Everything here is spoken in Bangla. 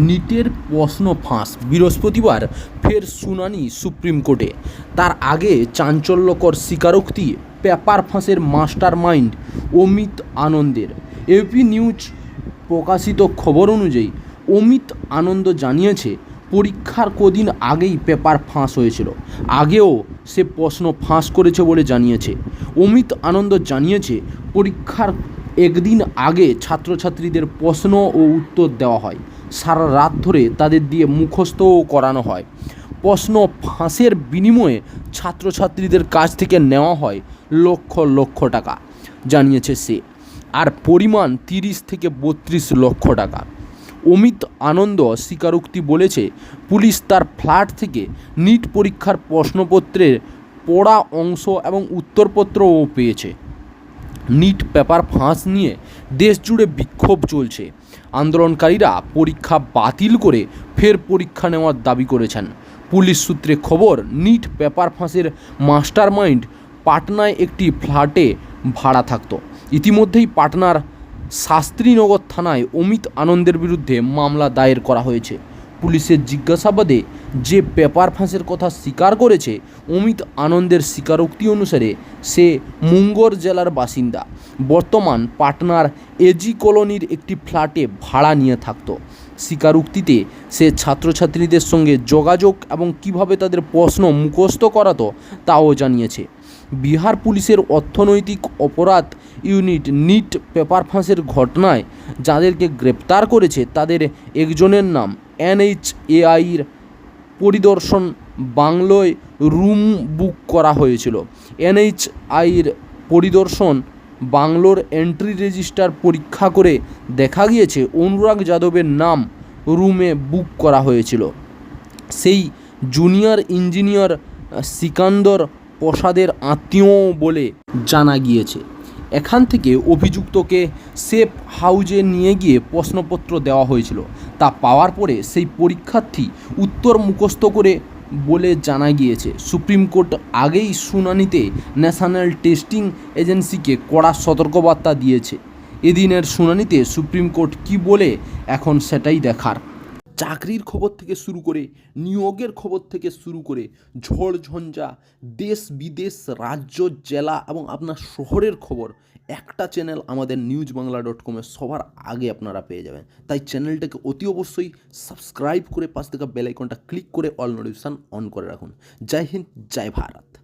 নিটের প্রশ্ন ফাঁস, বৃহস্পতিবার ফের শুনানি সুপ্রিম কোর্টে। তার আগে চাঞ্চল্যকর স্বীকারোক্তি পেপার ফাঁসের মাস্টার মাইন্ড অমিত আনন্দের। এপি নিউজ প্রকাশিত খবর অনুযায়ী অমিত আনন্দ জানিয়েছে, পরীক্ষার কদিন আগেই পেপার ফাঁস হয়েছিল। আগেও সে প্রশ্ন ফাঁস করেছে বলে জানিয়েছে। অমিত আনন্দ জানিয়েছে, পরীক্ষার একদিন আগে ছাত্রছাত্রীদের প্রশ্ন ও উত্তর দেওয়া হয়। সারা রাত ধরে তাদের দিয়ে মুখস্থও করানো হয়। প্রশ্ন ফাঁসের বিনিময়ে ছাত্রছাত্রীদের কাছ থেকে নেওয়া হয় লক্ষ লক্ষ টাকা, জানিয়েছে সে। আর পরিমাণ 30 থেকে 32 লক্ষ টাকা। অমিত আনন্দ স্বীকারোক্তি বলেছে, পুলিশ তার ফ্ল্যাট থেকে নিট পরীক্ষার প্রশ্নপত্রের পড়া অংশ এবং উত্তরপত্রও পেয়েছে। নিট পেপার ফাঁস নিয়ে দেশ জুড়ে বিক্ষোভ চলছে। আন্দোলনকারীরা পরীক্ষা বাতিল করে ফের পরীক্ষা নেওয়ার দাবি করেছেন। পুলিশ সূত্রে খবর, নিট পেপার ফাঁসের মাস্টার মাইন্ড পাটনায় একটি ফ্ল্যাটে ভাড়া থাকত। ইতিমধ্যেই পাটনার শাস্ত্রীনগর থানায় অমিত আনন্দের বিরুদ্ধে মামলা দায়ের করা হয়েছে। পুলিশের জিজ্ঞাসাবাদে যে পেপার ফাঁসের কথা স্বীকার করেছে। অমিত আনন্দের স্বীকারোক্তি অনুসারে সে মুঙ্গর জেলার বাসিন্দা। বর্তমান পাটনার এজি কলোনির একটি ফ্ল্যাটে ভাড়া নিয়ে থাকত। স্বীকারোক্তিতে সে ছাত্রছাত্রীদের সঙ্গে যোগাযোগ এবং কিভাবে তাদের প্রশ্ন মুখস্থ করাতো তাও জানিয়েছে। বিহার পুলিশের অর্থনৈতিক অপরাধ ইউনিট নিট পেপার ফাঁসের ঘটনায় যাদেরকে গ্রেপ্তার করেছে তাদের একজনের নাম NHAIর পরিদর্শন বাংলোয় রুম বুক করা হয়েছিল। NHAIর পরিদর্শন বাংলোর এন্ট্রি রেজিস্টার পরীক্ষা করে দেখা গিয়েছে অনুরাগ যাদবের নাম রুমে বুক করা হয়েছিল। সেই জুনিয়র ইঞ্জিনিয়ার সিকান্দর প্রসাদের আত্মীয় বলে জানা গিয়েছে। এখান থেকে অভিযুক্তকে সেফ হাউজে নিয়ে গিয়ে প্রশ্নপত্র দেওয়া হয়েছিল। তা পাওয়ার পরে সেই পরীক্ষার্থী উত্তর মুখস্থ করে বলে জানা গিয়েছে। সুপ্রিম কোর্ট আগেই শুনানিতে ন্যাশনাল টেস্টিং এজেন্সিকে কড়া সতর্কবার্তা দিয়েছে। এদিনের শুনানিতে সুপ্রিম কোর্ট কী বলে এখন সেটাই দেখার। চাকরির খবর থেকে শুরু করে নিয়োগের খবর থেকে শুরু করে ঝড় ঝঞ্ঝা, দেশ বিদেশ, রাজ্য, জেলা এবং আপনার শহরের খবর একটা চ্যানেল আমাদের newsbangla.com সবার আগে আপনারা পেয়ে যাবেন। তাই চ্যানেলটাকে অতি অবশ্যই সাবস্ক্রাইব করে পাশ থেকে বেল আইকনটা ক্লিক করে অল নোটিফিকেশন অন করে রাখুন। জয় হিন্দ, জয় ভারত।